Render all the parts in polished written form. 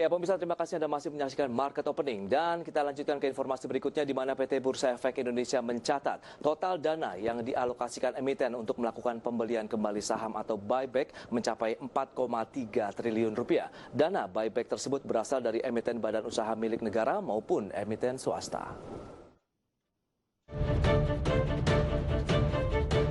Ya, pemirsa, terima kasih Anda masih menyaksikan Market Opening. Dan kita lanjutkan ke informasi berikutnya di mana PT Bursa Efek Indonesia mencatat total dana yang dialokasikan emiten untuk melakukan pembelian kembali saham atau buyback mencapai 4,3 triliun rupiah. Dana buyback tersebut berasal dari emiten badan usaha milik negara maupun emiten swasta.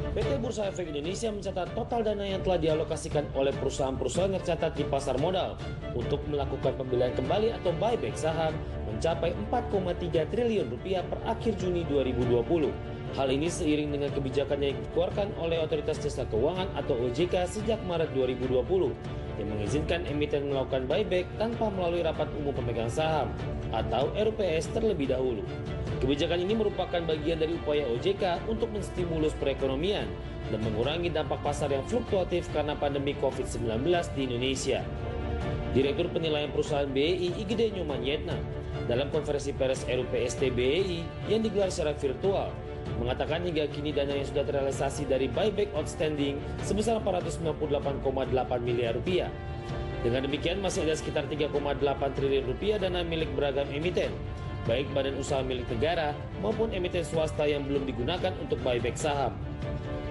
PT Bursa Efek Indonesia mencatat total dana yang telah dialokasikan oleh perusahaan-perusahaan yang tercatat di pasar modal untuk melakukan pembelian kembali atau buyback saham mencapai 4,3 triliun rupiah per akhir Juni 2020. Hal ini seiring dengan kebijakan yang dikeluarkan oleh Otoritas Jasa Keuangan atau OJK sejak Maret 2020 yang mengizinkan emiten melakukan buyback tanpa melalui rapat umum pemegang saham atau RUPS terlebih dahulu. Kebijakan ini merupakan bagian dari upaya OJK untuk menstimulus perekonomian dan mengurangi dampak pasar yang fluktuatif karena pandemi COVID-19 di Indonesia. Direktur Penilaian Perusahaan BEI Igede Nyoman Yetna dalam konferensi pers RUPST BEI yang digelar secara virtual mengatakan hingga kini dana yang sudah terrealisasi dari buyback outstanding sebesar 498,8 miliar rupiah. Dengan demikian masih ada sekitar 3,8 triliun rupiah dana milik beragam emiten, baik badan usaha milik negara maupun emiten swasta yang belum digunakan untuk buyback saham.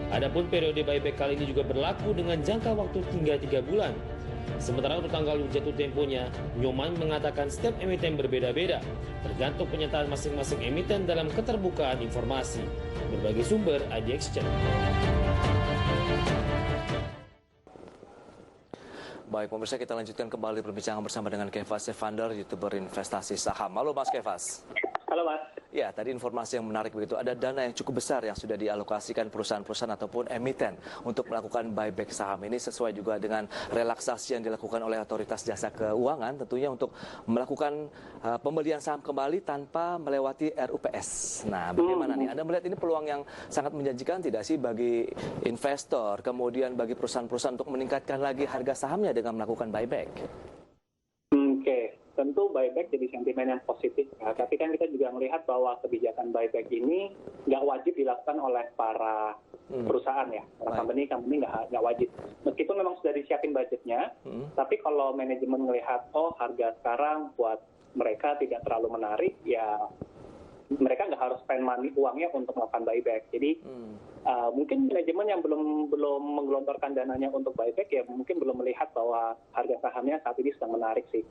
Adapun periode buyback kali ini juga berlaku dengan jangka waktu hingga 3 bulan. Sementara untuk tanggal jatuh temponya, Nyoman mengatakan setiap emiten berbeda-beda, tergantung penyataan masing-masing emiten dalam keterbukaan informasi. Berbagai sumber IDX Channel. Baik, pemirsa, kita lanjutkan kembali perbincangan bersama dengan Kefas Evander, YouTuber investasi saham. Halo Mas Kefas. Halo Mas. Ya, tadi informasi yang menarik begitu. Ada dana yang cukup besar yang sudah dialokasikan perusahaan-perusahaan ataupun emiten untuk melakukan buyback saham. Ini sesuai juga dengan relaksasi yang dilakukan oleh Otoritas Jasa Keuangan tentunya untuk melakukan pembelian saham kembali tanpa melewati RUPS. Nah, bagaimana nih? Anda melihat ini peluang yang sangat menjanjikan tidak sih bagi investor, kemudian bagi perusahaan-perusahaan untuk meningkatkan lagi harga sahamnya dengan melakukan buyback? Oke. Tentu buyback jadi sentimen yang positif ya. Tapi kan kita juga melihat bahwa kebijakan buyback ini nggak wajib dilakukan oleh para perusahaan ya. Para company nggak wajib. Meskipun memang sudah disiapin budgetnya, tapi kalau manajemen melihat harga sekarang buat mereka tidak terlalu menarik, ya mereka nggak harus spend uangnya untuk melakukan buyback. Jadi mungkin manajemen yang belum menggelontorkan dananya untuk buyback ya mungkin belum melihat bahwa harga sahamnya saat ini sedang menarik sih.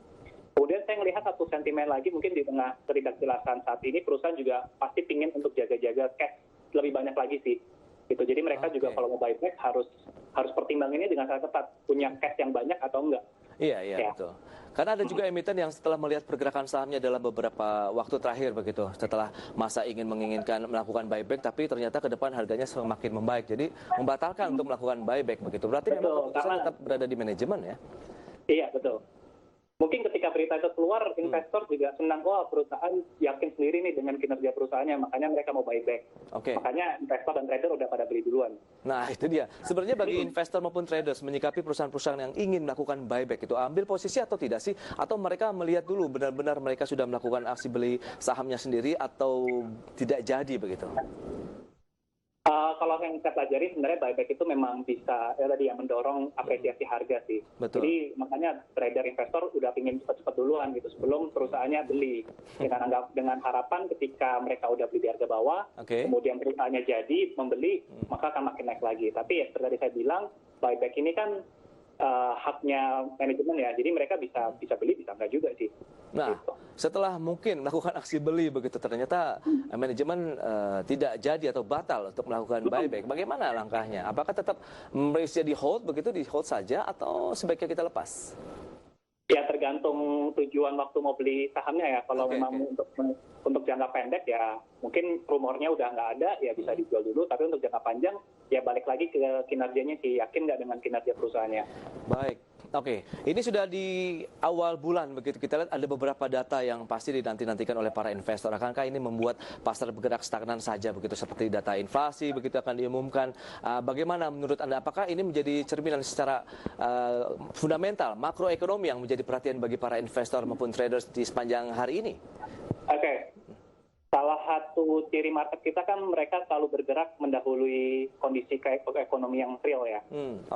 Kemudian saya melihat satu sentimen lagi mungkin di tengah ketidakjelasan saat ini perusahaan juga pasti ingin untuk jaga-jaga cash lebih banyak lagi sih. Gitu. Jadi mereka juga kalau mau buyback harus pertimbangannya dengan sangat tepat, punya cash yang banyak atau enggak. Iya, betul. Karena ada juga emiten yang setelah melihat pergerakan sahamnya dalam beberapa waktu terakhir begitu, setelah masa menginginkan melakukan buyback, tapi ternyata ke depan harganya semakin membaik. Jadi membatalkan untuk melakukan buyback begitu. Berarti memang keputusan tetap berada di manajemen ya? Iya, betul. Mungkin ketika berita itu keluar, investor juga senang, perusahaan yakin sendiri nih dengan kinerja perusahaannya, makanya mereka mau buyback. Makanya investor dan trader udah pada beli duluan. Nah, itu dia. Sebenarnya bagi investor maupun traders menyikapi perusahaan-perusahaan yang ingin melakukan buyback itu, ambil posisi atau tidak sih? Atau mereka melihat dulu benar-benar mereka sudah melakukan aksi beli sahamnya sendiri atau tidak jadi begitu? Kalau yang saya pelajari sebenarnya buyback itu memang bisa mendorong apresiasi harga sih. Betul. Jadi makanya trader investor udah ingin cepat-cepat duluan gitu sebelum perusahaannya beli dengan harapan ketika mereka udah beli di harga bawah, kemudian perusahaannya jadi membeli maka akan makin naik lagi. Tapi ya seperti tadi saya bilang buyback ini kan haknya manajemen ya, jadi mereka bisa beli bisa enggak juga sih. Nah, setelah mungkin melakukan aksi beli begitu ternyata manajemen tidak jadi atau batal untuk melakukan buyback, bagaimana langkahnya? Apakah tetap bisa di hold begitu, di hold saja atau sebaiknya kita lepas? Ya tergantung tujuan waktu mau beli sahamnya ya. Kalau memang untuk jangka pendek ya mungkin rumornya udah nggak ada ya bisa dijual dulu. Tapi untuk jangka panjang ya balik lagi ke kinerjanya sih, yakin nggak dengan kinerja perusahaannya. Baik. Oke, ini sudah di awal bulan begitu, kita lihat ada beberapa data yang pasti dinanti-nantikan oleh para investor. Akankah ini membuat pasar bergerak stagnan saja begitu, seperti data inflasi begitu akan diumumkan? Bagaimana menurut Anda? Apakah ini menjadi cerminan secara fundamental makroekonomi yang menjadi perhatian bagi para investor maupun traders di sepanjang hari ini? Oke. Salah satu ciri market kita kan mereka selalu bergerak mendahului kondisi ekonomi yang real ya.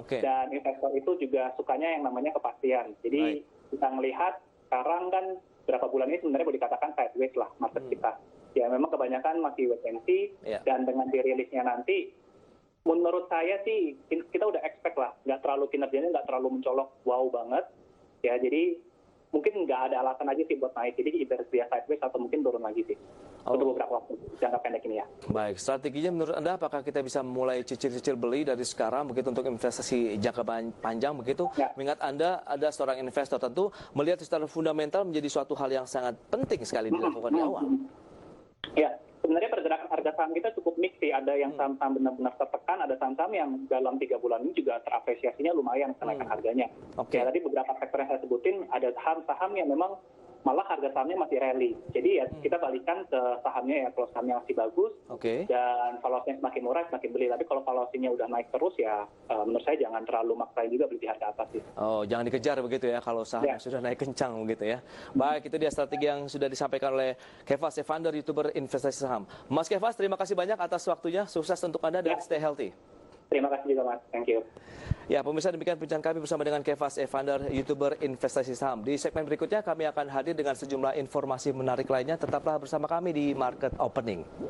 Dan investor itu juga sukanya yang namanya kepastian. Jadi kita melihat sekarang kan berapa bulan ini sebenarnya boleh dikatakan sideways lah market kita. Ya memang kebanyakan masih wait and see, dan dengan dirilisnya nanti, menurut saya sih kita udah expect lah, nggak terlalu kinerjanya nggak terlalu mencolok wow banget. Ya jadi mungkin nggak ada alasan aja sih buat naik. Jadi either dia sideways atau mungkin turun lagi sih. Untuk beberapa waktu jangka pendek ini ya. Baik, strateginya menurut Anda apakah kita bisa mulai cicil-cicil beli dari sekarang begitu untuk investasi jangka panjang begitu? Ya. Mengingat Anda ada seorang investor, tentu melihat secara fundamental menjadi suatu hal yang sangat penting sekali dilakukan di awal. Ya, sebenarnya pergerakan harga saham kita cukup mix sih. Ada yang saham-saham benar-benar tertekan, ada saham-saham yang dalam 3 bulan ini juga terapresiasinya lumayan kenaikan harganya. Ya, tadi beberapa sektor yang saya sebutin, ada saham-saham yang memang malah harga sahamnya masih rally. Jadi ya kita balikan ke sahamnya ya, kalau sahamnya masih bagus dan valuasinya semakin murah semakin beli. Tapi kalau valuasinya udah naik terus ya menurut saya jangan terlalu maksain juga beli di harga atas sih. Oh, jangan dikejar begitu ya kalau sahamnya sudah naik kencang begitu ya. Baik, itu dia strategi yang sudah disampaikan oleh Kefas Evander, YouTuber investasi saham. Mas Kefas, terima kasih banyak atas waktunya. Sukses untuk Anda dan stay healthy. Terima kasih juga Mas, thank you. Ya, pemirsa, demikian perbincangan kami bersama dengan Kefas Evander, YouTuber investasi saham. Di segmen berikutnya kami akan hadir dengan sejumlah informasi menarik lainnya. Tetaplah bersama kami di Market Opening.